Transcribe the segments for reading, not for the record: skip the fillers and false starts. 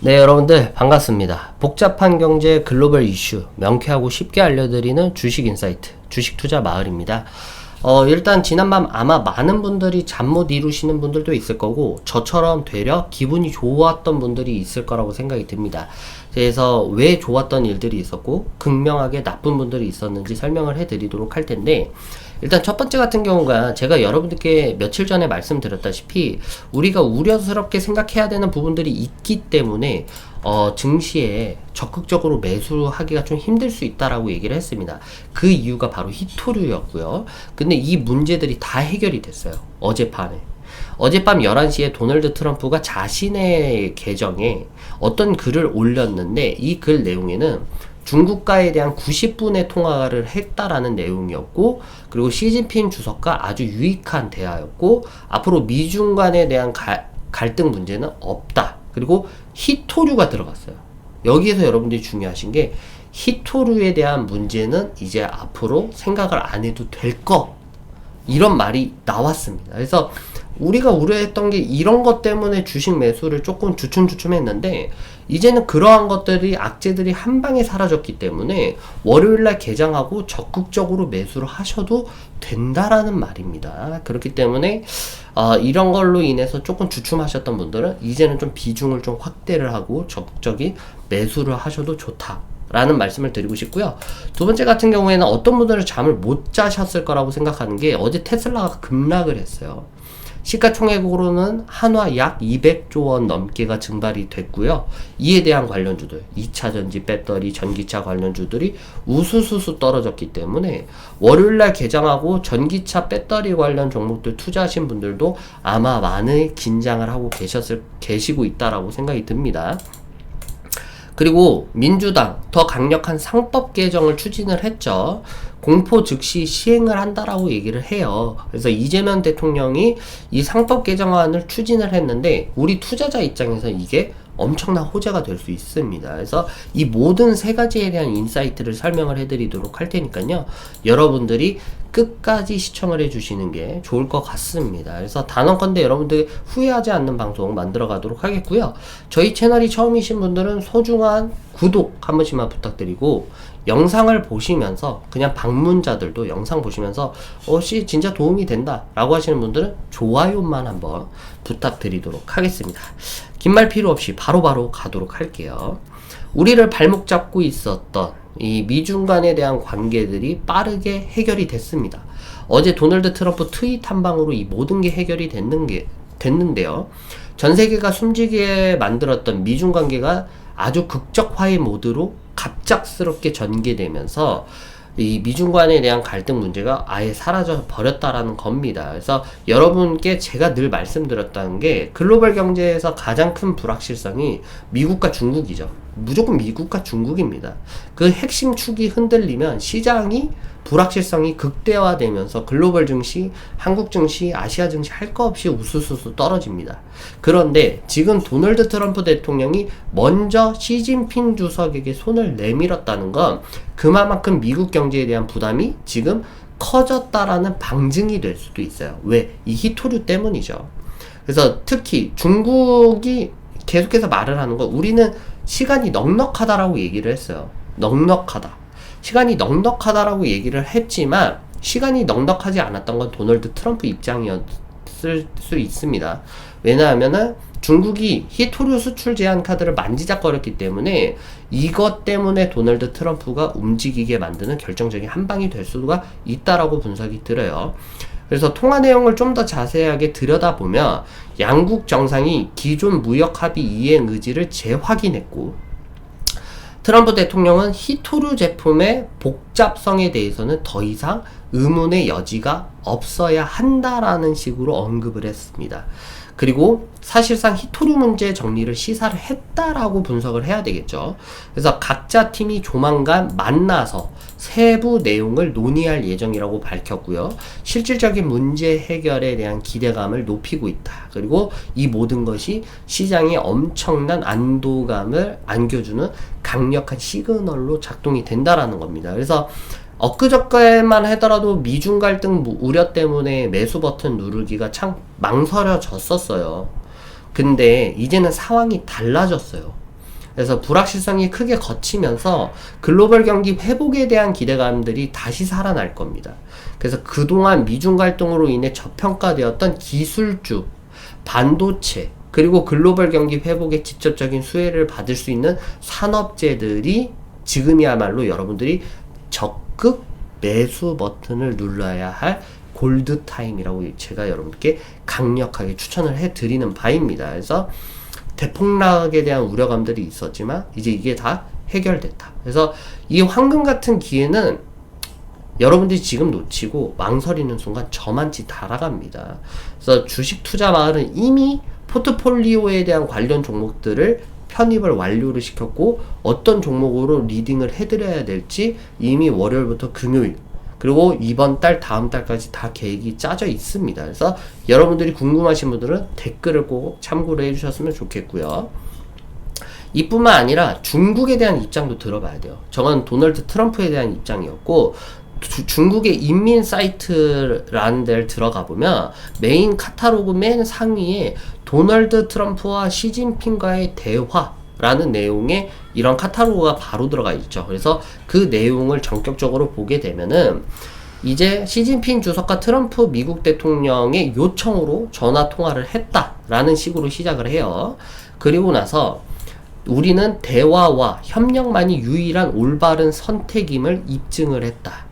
네, 여러분들 반갑습니다. 복잡한 경제 글로벌 이슈 명쾌하고 쉽게 알려드리는 주식 인사이트 주식 투자 마을입니다. 일단 지난밤 아마 많은 분들이 잠 못 이루시는 분들도 있을 거고 저처럼 되려 기분이 좋았던 분들이 있을 거라고 생각이 듭니다. 그래서 왜 좋았던 일들이 있었고 극명하게 나쁜 분들이 있었는지 설명을 해드리도록 할 텐데, 일단 첫 번째 같은 경우가 제가 여러분들께 며칠 전에 말씀드렸다시피 우리가 우려스럽게 생각해야 되는 부분들이 있기 때문에 증시에 적극적으로 매수하기가 좀 힘들 수 있다라고 얘기를 했습니다. 그 이유가 바로 히토류였고요. 근데 이 문제들이 다 해결이 됐어요. 어젯밤 11시에 도널드 트럼프가 자신의 계정에 어떤 글을 올렸는데, 이 글 내용에는 중국과에 대한 90분의 통화를 했다라는 내용이었고, 그리고 시진핑 주석과 아주 유익한 대화였고, 앞으로 미중 간에 대한 갈등 문제는 없다. 그리고 히토류가 들어갔어요. 여기에서 여러분들이 중요하신 게, 히토류에 대한 문제는 이제 앞으로 생각을 안 해도 될 거, 이런 말이 나왔습니다. 그래서 우리가 우려했던 게 이런 것 때문에 주식 매수를 조금 주춤주춤했는데, 이제는 그러한 것들이 악재들이 한 방에 사라졌기 때문에 월요일날 개장하고 적극적으로 매수를 하셔도 된다라는 말입니다. 그렇기 때문에 이런 걸로 인해서 조금 주춤하셨던 분들은 이제는 좀 비중을 좀 확대를 하고 적극적인 매수를 하셔도 좋다 라는 말씀을 드리고 싶고요. 두 번째 같은 경우에는 어떤 분들은 잠을 못 자셨을 거라고 생각하는 게, 어제 테슬라가 급락을 했어요. 시가총액으로는 한화 약 200조 원 넘게가 증발이 됐고요. 이에 대한 관련주들, 2차전지, 배터리, 전기차 관련주들이 우수수수 떨어졌기 때문에 월요일날 개장하고 전기차, 배터리 관련 종목들 투자하신 분들도 아마 많은 긴장을 하고 계시고 있다라고 생각이 듭니다. 그리고 민주당 더 강력한 상법 개정을 추진을 했죠. 공포 즉시 시행을 한다라고 얘기를 해요. 그래서 이재명 대통령이 이 상법 개정안을 추진을 했는데, 우리 투자자 입장에서 이게 엄청난 호재가 될 수 있습니다. 그래서 이 모든 세 가지에 대한 인사이트를 설명을 해드리도록 할 테니까요, 여러분들이 끝까지 시청을 해주시는 게 좋을 것 같습니다. 그래서 단언컨대 여러분들 후회하지 않는 방송 만들어 가도록 하겠고요. 저희 채널이 처음이신 분들은 소중한 구독 한 번씩만 부탁드리고, 영상을 보시면서 그냥 방문자들도 영상 보시면서 진짜 도움이 된다 라고 하시는 분들은 좋아요만 한번 부탁드리도록 하겠습니다. 긴 말 필요 없이 바로바로 가도록 할게요. 우리를 발목 잡고 있었던 이 미중 간에 대한 관계들이 빠르게 해결이 됐습니다. 어제 도널드 트럼프 트윗 한 방으로 이 모든 게 해결이 됐는데요. 전 세계가 숨지게 만들었던 미중 관계가 아주 극적화의 모드로 갑작스럽게 전개되면서 이 미중 간에 대한 갈등 문제가 아예 사라져 버렸다라는 겁니다. 그래서 여러분께 제가 늘 말씀드렸다는 게, 글로벌 경제에서 가장 큰 불확실성이 미국과 중국이죠. 무조건 미국과 중국입니다. 그 핵심 축이 흔들리면 시장이 불확실성이 극대화되면서 글로벌 증시, 한국 증시, 아시아 증시 할 거 없이 우수수수 떨어집니다. 그런데 지금 도널드 트럼프 대통령이 먼저 시진핑 주석에게 손을 내밀었다는 건 그만큼 미국 경제에 대한 부담이 지금 커졌다라는 방증이 될 수도 있어요. 왜? 이 히토류 때문이죠. 그래서 특히 중국이 계속해서 말을 하는 건, 우리는 시간이 넉넉하다라고 얘기를 했어요. 시간이 넉넉하다라고 얘기를 했지만, 시간이 넉넉하지 않았던 건 도널드 트럼프 입장이었을 수 있습니다. 왜냐하면은 중국이 히토류 수출 제한 카드를 만지작거렸기 때문에 이것 때문에 도널드 트럼프가 움직이게 만드는 결정적인 한 방이 될 수가 있다라고 분석이 들어요. 그래서 통화 내용을 좀 더 자세하게 들여다보면, 양국 정상이 기존 무역 합의 이행 의지를 재확인했고, 트럼프 대통령은 히토류 제품의 복잡성에 대해서는 더 이상 의문의 여지가 없어야 한다라는 식으로 언급을 했습니다. 그리고 사실상 히토류 문제 정리를 시사를 했다라고 분석을 해야 되겠죠. 그래서 각자 팀이 조만간 만나서 세부 내용을 논의할 예정이라고 밝혔고요. 실질적인 문제 해결에 대한 기대감을 높이고 있다. 그리고 이 모든 것이 시장에 엄청난 안도감을 안겨주는 강력한 시그널로 작동이 된다라는 겁니다. 그래서 엊그저께만 하더라도 미중 갈등 우려 때문에 매수 버튼 누르기가 참 망설여졌었어요. 근데 이제는 상황이 달라졌어요. 그래서 불확실성이 크게 거치면서 글로벌 경기 회복에 대한 기대감들이 다시 살아날 겁니다. 그래서 그동안 미중 갈등으로 인해 저평가되었던 기술주, 반도체, 그리고 글로벌 경기 회복에 직접적인 수혜를 받을 수 있는 산업재들이 지금이야말로 여러분들이 적극 매수 버튼을 눌러야 할 골드 타임이라고 제가 여러분께 강력하게 추천을 해드리는 바입니다. 그래서 대폭락에 대한 우려감들이 있었지만 이제 이게 다 해결됐다. 그래서 이 황금 같은 기회는 여러분들이 지금 놓치고 망설이는 순간 저만치 달아갑니다. 그래서 주식 투자 마을은 이미 포트폴리오에 대한 관련 종목들을 편입을 완료를 시켰고 어떤 종목으로 리딩을 해드려야 될지 이미 월요일부터 금요일 그리고 이번 달 다음 달까지 다 계획이 짜져 있습니다. 그래서 여러분들이 궁금하신 분들은 댓글을 꼭 참고를 해주셨으면 좋겠고요. 이뿐만 아니라 중국에 대한 입장도 들어봐야 돼요. 저건 도널드 트럼프에 대한 입장이었고 중국의 인민 사이트라는 데를 들어가 보면 메인 카탈로그 맨 상위에 도널드 트럼프와 시진핑과의 대화라는 내용의 이런 카탈로그가 바로 들어가 있죠. 그래서 그 내용을 전격적으로 보게 되면은 이제 시진핑 주석과 트럼프 미국 대통령의 요청으로 전화 통화를 했다라는 식으로 시작을 해요. 그리고 나서 우리는 대화와 협력만이 유일한 올바른 선택임을 입증을 했다.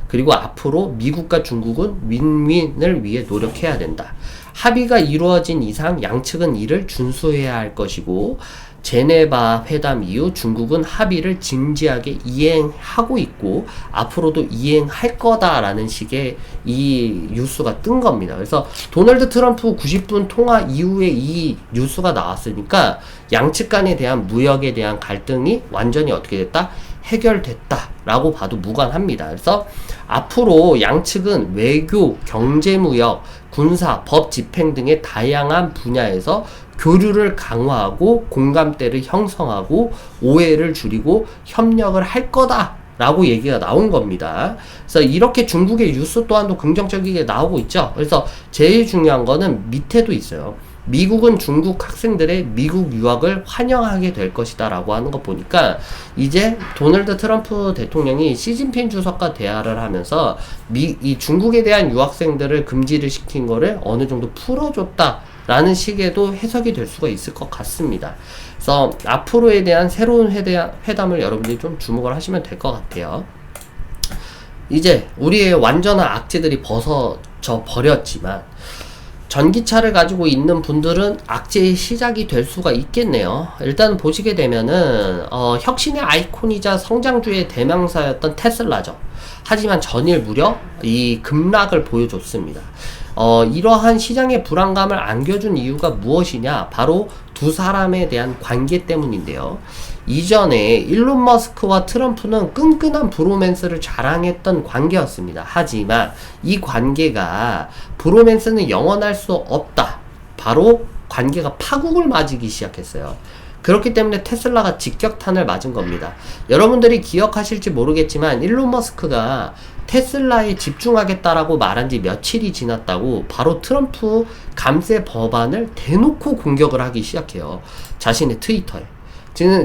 그리고 앞으로 미국과 중국은 윈윈을 위해 노력해야 된다. 합의가 이루어진 이상 양측은 이를 준수해야 할 것이고 제네바 회담 이후 중국은 합의를 진지하게 이행하고 있고 앞으로도 이행할 거다라는 식의 이 뉴스가 뜬 겁니다. 그래서 도널드 트럼프 90분 통화 이후에 이 뉴스가 나왔으니까 양측 간에 대한 무역에 대한 갈등이 완전히 어떻게 됐다? 해결됐다라고 봐도 무관합니다. 그래서 앞으로 양측은 외교, 경제무역, 군사, 법 집행 등의 다양한 분야에서 교류를 강화하고 공감대를 형성하고 오해를 줄이고 협력을 할 거다라고 얘기가 나온 겁니다. 그래서 이렇게 중국의 뉴스 또한도 긍정적이게 나오고 있죠. 그래서 제일 중요한 거는 밑에도 있어요. 미국은 중국 학생들의 미국 유학을 환영하게 될 것이다 라고 하는 거 보니까 이제 도널드 트럼프 대통령이 시진핑 주석과 대화를 하면서 이 중국에 대한 유학생들을 금지를 시킨 거를 어느 정도 풀어줬다 라는 식에도 해석이 될 수가 있을 것 같습니다. 그래서 앞으로에 대한 새로운 회담을 여러분들이 좀 주목을 하시면 될 것 같아요. 이제 우리의 완전한 악재들이 벗어져 버렸지만 전기차를 가지고 있는 분들은 악재의 시작이 될 수가 있겠네요. 일단 보시게 되면은 혁신의 아이콘이자 성장주의 대명사였던 테슬라죠. 하지만 전일 무려 이 급락을 보여줬습니다. 이러한 시장의 불안감을 안겨준 이유가 무엇이냐? 바로 두 사람에 대한 관계 때문인데요. 이전에 일론 머스크와 트럼프는 끈끈한 브로맨스를 자랑했던 관계였습니다. 하지만 이 관계가 브로맨스는 영원할 수 없다. 바로 관계가 파국을 맞기 시작했어요. 그렇기 때문에 테슬라가 직격탄을 맞은 겁니다. 여러분들이 기억하실지 모르겠지만 일론 머스크가 테슬라에 집중하겠다라고 말한 지 며칠이 지났다고 바로 트럼프 감세 법안을 대놓고 공격을 하기 시작해요. 자신의 트위터에.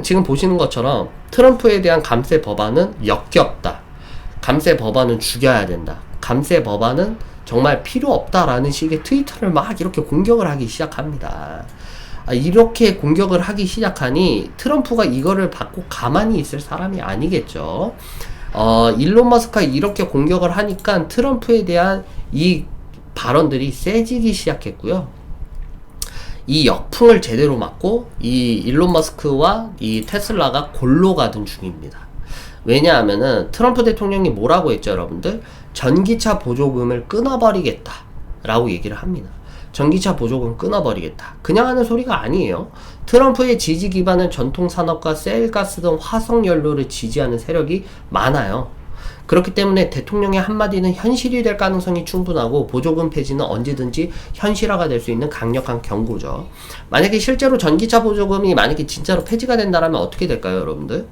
지금 보시는 것처럼 트럼프에 대한 감세 법안은 역겹다. 감세 법안은 죽여야 된다. 감세 법안은 정말 필요 없다라는 식의 트위터를 막 이렇게 공격을 하기 시작합니다. 이렇게 공격을 하기 시작하니 트럼프가 이거를 받고 가만히 있을 사람이 아니겠죠. 일론 머스크가 이렇게 공격을 하니까 트럼프에 대한 이 발언들이 세지기 시작했고요. 이 역풍을 제대로 맞고 이 일론 머스크와 이 테슬라가 골로 가던 중입니다. 왜냐하면은 트럼프 대통령이 뭐라고 했죠, 여러분들? 전기차 보조금을 끊어버리겠다 라고 얘기를 합니다. 전기차 보조금 끊어버리겠다. 그냥 하는 소리가 아니에요. 트럼프의 지지 기반은 전통 산업과 셀가스 등 화석 연료를 지지하는 세력이 많아요. 그렇기 때문에 대통령의 한마디는 현실이 될 가능성이 충분하고 보조금 폐지는 언제든지 현실화가 될 수 있는 강력한 경고죠. 만약에 실제로 전기차 보조금이 만약에 진짜로 폐지가 된다면 어떻게 될까요, 여러분들?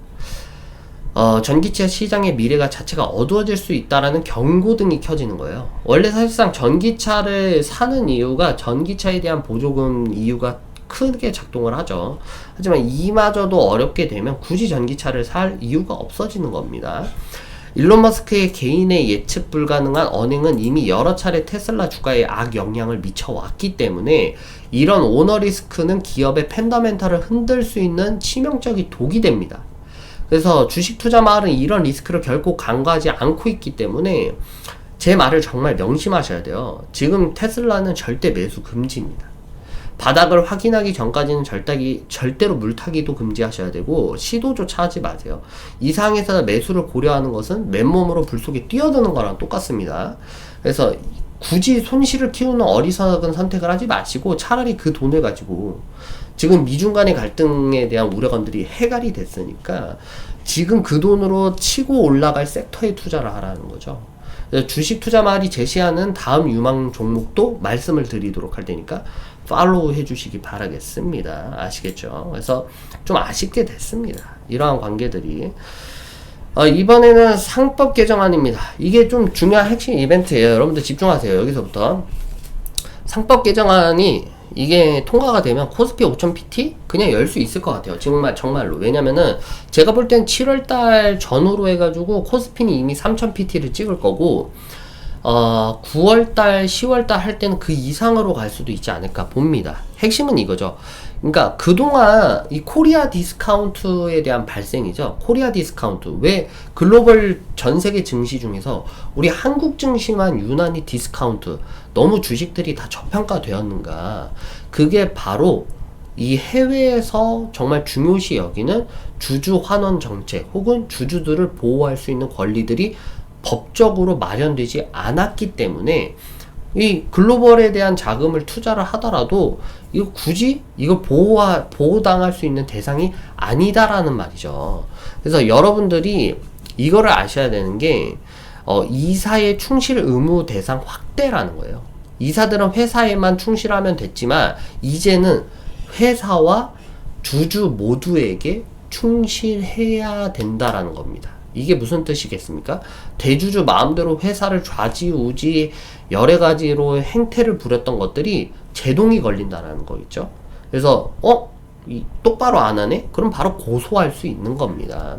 전기차 시장의 미래가 자체가 어두워질 수 있다라는 경고등이 켜지는 거예요. 원래 사실상 전기차를 사는 이유가 전기차에 대한 보조금 이유가 크게 작동을 하죠. 하지만 이마저도 어렵게 되면 굳이 전기차를 살 이유가 없어지는 겁니다. 일론 머스크의 개인의 예측 불가능한 언행은 이미 여러 차례 테슬라 주가에 악영향을 미쳐왔기 때문에 이런 오너 리스크는 기업의 펀더멘털을 흔들 수 있는 치명적인 독이 됩니다. 그래서 주식 투자 마을은 이런 리스크를 결코 간과하지 않고 있기 때문에 제 말을 정말 명심하셔야 돼요. 지금 테슬라는 절대 매수 금지입니다. 바닥을 확인하기 전까지는 절대로 물타기도 금지하셔야 되고 시도조차 하지 마세요. 이 상황에서 매수를 고려하는 것은 맨몸으로 불 속에 뛰어드는 거랑 똑같습니다. 그래서 굳이 손실을 키우는 어리석은 선택을 하지 마시고 차라리 그 돈을 가지고 지금 미중 간의 갈등에 대한 우려감들이 해갈이 됐으니까 지금 그 돈으로 치고 올라갈 섹터에 투자를 하라는 거죠. 주식 투자 마을이 제시하는 다음 유망 종목도 말씀을 드리도록 할 테니까 팔로우 해주시기 바라겠습니다. 아시겠죠? 그래서 좀 아쉽게 됐습니다. 이러한 관계들이. 이번에는 상법 개정안입니다. 이게 좀 중요한 핵심 이벤트예요. 여러분들 집중하세요. 여기서부터. 상법 개정안이 이게 통과가 되면 코스피 5000PT 그냥 열 수 있을 것 같아요. 정말로. 왜냐면은 제가 볼 땐 7월달 전후로 해가지고 코스피는 이미 3000PT를 찍을 거고 9월달, 10월달 할 때는 그 이상으로 갈 수도 있지 않을까 봅니다. 핵심은 이거죠. 그러니까 그동안 이 코리아 디스카운트에 대한 발생이죠. 코리아 디스카운트. 왜 글로벌 전 세계 증시 중에서 우리 한국 증시만 유난히 디스카운트, 너무 주식들이 다 저평가되었는가. 그게 바로 이 해외에서 정말 중요시 여기는 주주 환원 정책 혹은 주주들을 보호할 수 있는 권리들이 법적으로 마련되지 않았기 때문에 이 글로벌에 대한 자금을 투자를 하더라도 이거 굳이 이거 보호당할 수 있는 대상이 아니다라는 말이죠. 그래서 여러분들이 이거를 아셔야 되는 게 이사의 충실 의무 대상 확대라는 거예요. 이사들은 회사에만 충실하면 됐지만 이제는 회사와 주주 모두에게 충실해야 된다라는 겁니다. 이게 무슨 뜻이겠습니까? 대주주 마음대로 회사를 좌지우지 여러 가지로 행태를 부렸던 것들이 제동이 걸린다는 거 있죠. 그래서 똑바로 안 하네? 그럼 바로 고소할 수 있는 겁니다.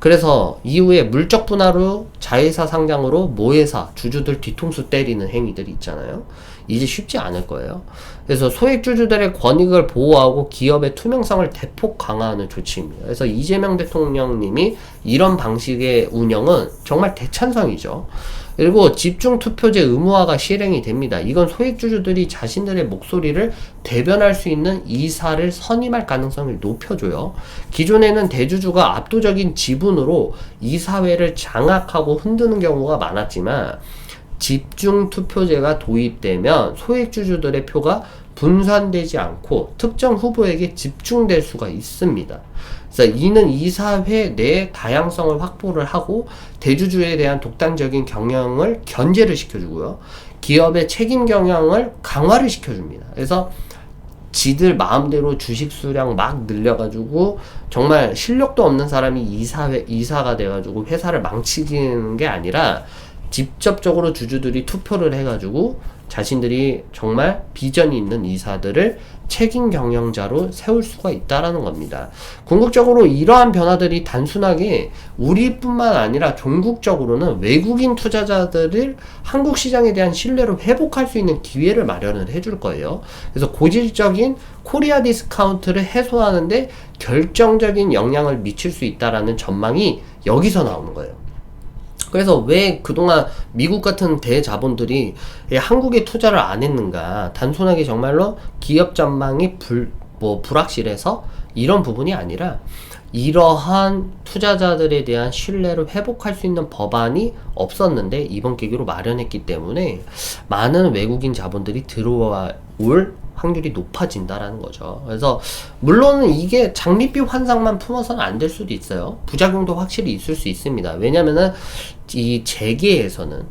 그래서 이후에 물적 분할로 자회사 상장으로 모회사 주주들 뒤통수 때리는 행위들이 있잖아요. 이제 쉽지 않을 거예요. 그래서 소액주주들의 권익을 보호하고 기업의 투명성을 대폭 강화하는 조치입니다. 그래서 이재명 대통령님이 이런 방식의 운영은 정말 대찬성이죠. 그리고 집중투표제 의무화가 실행이 됩니다. 이건 소액주주들이 자신들의 목소리를 대변할 수 있는 이사를 선임할 가능성을 높여줘요. 기존에는 대주주가 압도적인 지분으로 이사회를 장악하고 흔드는 경우가 많았지만 집중투표제가 도입되면 소액주주들의 표가 분산되지 않고 특정 후보에게 집중될 수가 있습니다. 그래서 이는 이사회 내 다양성을 확보를 하고 대주주에 대한 독단적인 경영을 견제를 시켜주고요. 기업의 책임 경영을 강화를 시켜줍니다. 그래서 지들 마음대로 주식 수량 막 늘려가지고 정말 실력도 없는 사람이 이사가 돼가지고 회사를 망치는 게 아니라 직접적으로 주주들이 투표를 해가지고 자신들이 정말 비전이 있는 이사들을 책임 경영자로 세울 수가 있다라는 겁니다. 궁극적으로 이러한 변화들이 단순하게 우리뿐만 아니라 종국적으로는 외국인 투자자들을 한국 시장에 대한 신뢰를 회복할 수 있는 기회를 마련을 해줄 거예요. 그래서 고질적인 코리아 디스카운트를 해소하는데 결정적인 영향을 미칠 수 있다라는 전망이 여기서 나오는 거예요. 그래서 왜 그동안 미국 같은 대자본들이 한국에 투자를 안 했는가? 단순하게 정말로 기업 전망이 불확실해서 이런 부분이 아니라 이러한 투자자들에 대한 신뢰를 회복할 수 있는 법안이 없었는데 이번 계기로 마련했기 때문에 많은 외국인 자본들이 들어올 확률이 높아진다라는 거죠. 그래서 물론 이게 장밋빛 환상만 품어서는 안 될 수도 있어요. 부작용도 확실히 있을 수 있습니다. 왜냐면은 이 재계에서는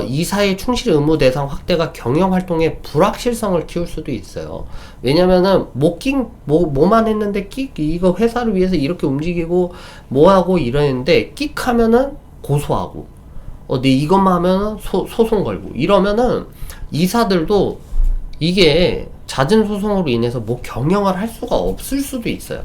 이사의 충실 의무 대상 확대가 경영 활동의 불확실성을 키울 수도 있어요. 왜냐면은 뭐만 했는데 이거 회사를 위해서 이렇게 움직이고 뭐하고 이러는데 하면은 고소하고 네 이것만 하면은 소송 걸고 이러면은 이사들도 이게 잦은 소송으로 인해서 뭐 경영을 할 수가 없을 수도 있어요.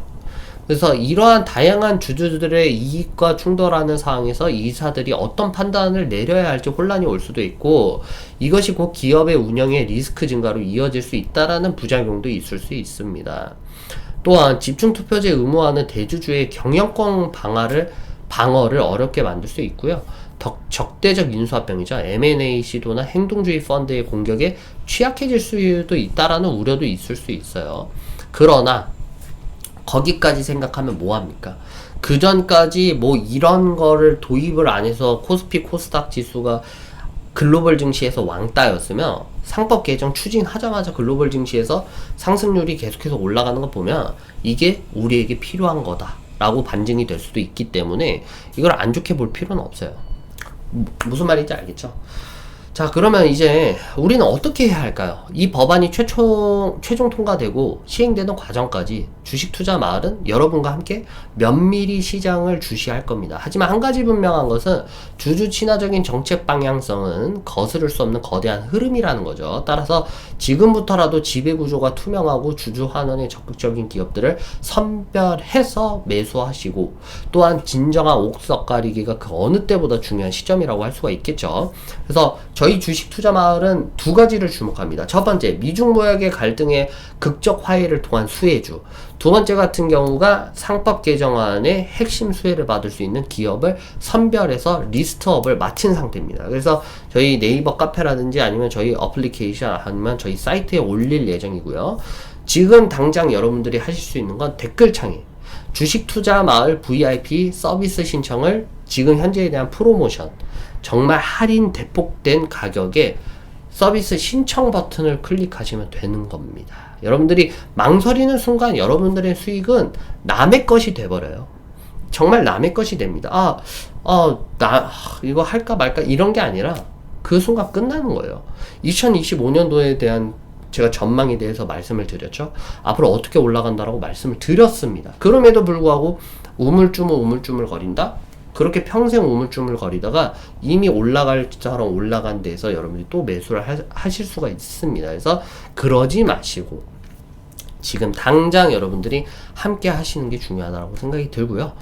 그래서 이러한 다양한 주주들의 이익과 충돌하는 상황에서 이사들이 어떤 판단을 내려야 할지 혼란이 올 수도 있고, 이것이 곧 기업의 운영의 리스크 증가로 이어질 수 있다라는 부작용도 있을 수 있습니다. 또한 집중투표제 의무화는 대주주의 경영권 방어를 어렵게 만들 수 있고요. 적대적 인수합병이죠. M&A 시도나 행동주의 펀드의 공격에 취약해질 수도 있다라는 우려도 있을 수 있어요. 그러나 거기까지 생각하면 뭐합니까? 그 전까지 뭐 이런 거를 도입을 안 해서 코스피 코스닥 지수가 글로벌 증시에서 왕따였으면 상법 개정 추진하자마자 글로벌 증시에서 상승률이 계속해서 올라가는 거 보면 이게 우리에게 필요한 거다 라고 반증이 될 수도 있기 때문에 이걸 안 좋게 볼 필요는 없어요. 무슨 말인지 알겠죠? 자, 그러면 이제 우리는 어떻게 해야 할까요? 이 법안이 최종 통과되고 시행되는 과정까지 주식 투자 마을은 여러분과 함께 면밀히 시장을 주시할 겁니다. 하지만 한 가지 분명한 것은 주주 친화적인 정책 방향성은 거스를 수 없는 거대한 흐름이라는 거죠. 따라서 지금부터라도 지배 구조가 투명하고 주주 환원에 적극적인 기업들을 선별해서 매수하시고, 또한 진정한 옥석 가리기가 그 어느 때보다 중요한 시점이라고 할 수가 있겠죠. 그래서 저희 주식 투자 마을은 두 가지를 주목합니다. 첫 번째, 미중 무역의 갈등의 극적 화해를 통한 수혜주. 두 번째 같은 경우가 상법 개정안의 핵심 수혜를 받을 수 있는 기업을 선별해서 리스트업을 마친 상태입니다. 그래서 저희 네이버 카페라든지 아니면 저희 어플리케이션 아니면 저희 사이트에 올릴 예정이고요. 지금 당장 여러분들이 하실 수 있는 건 댓글창에 주식 투자 마을 VIP 서비스 신청을 지금 현재에 대한 프로모션, 정말 할인 대폭된 가격에 서비스 신청 버튼을 클릭하시면 되는 겁니다. 여러분들이 망설이는 순간 여러분들의 수익은 남의 것이 돼버려요. 정말 남의 것이 됩니다. 이거 할까 말까 이런 게 아니라 그 순간 끝나는 거예요. 2025년도에 대한 제가 전망에 대해서 말씀을 드렸죠. 앞으로 어떻게 올라간다라고 말씀을 드렸습니다. 그럼에도 불구하고 우물쭈물 거린다? 그렇게 평생 우물쭈물 거리다가 이미 올라갈 처럼 올라간 데서 여러분들이 또 매수를 하실 수가 있습니다. 그래서 그러지 마시고 지금 당장 여러분들이 함께 하시는 게 중요하다고 생각이 들고요.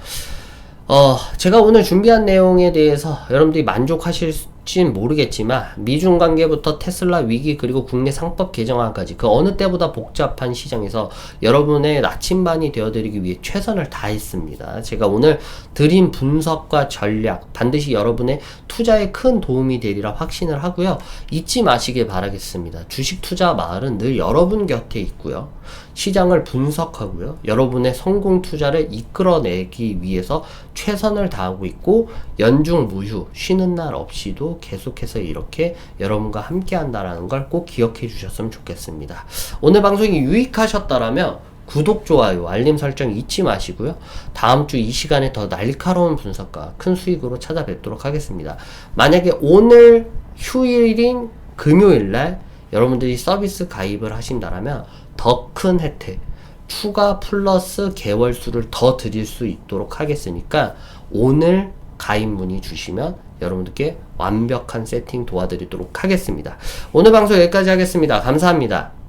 제가 오늘 준비한 내용에 대해서 여러분들이 만족하실진 모르겠지만 미중 관계부터 테슬라 위기 그리고 국내 상법 개정안까지 그 어느 때보다 복잡한 시장에서 여러분의 나침반이 되어드리기 위해 최선을 다했습니다. 제가 오늘 드린 분석과 전략 반드시 여러분의 투자에 큰 도움이 되리라 확신을 하고요. 잊지 마시길 바라겠습니다. 주식 투자 마을은 늘 여러분 곁에 있고요. 시장을 분석하고요. 여러분의 성공 투자를 이끌어내기 위해서 최선을 다하고 있고 연중 무휴 쉬는 날 없이도 계속해서 이렇게 여러분과 함께 한다는 걸 꼭 기억해 주셨으면 좋겠습니다. 오늘 방송이 유익하셨다라면 구독, 좋아요, 알림 설정 잊지 마시고요. 다음 주 이 시간에 더 날카로운 분석과 큰 수익으로 찾아뵙도록 하겠습니다. 만약에 오늘 휴일인 금요일날 여러분들이 서비스 가입을 하신다라면 더 큰 혜택, 추가 플러스 개월 수를 더 드릴 수 있도록 하겠으니까 오늘 가입 문의 주시면 여러분들께 완벽한 세팅 도와드리도록 하겠습니다. 오늘 방송 여기까지 하겠습니다. 감사합니다.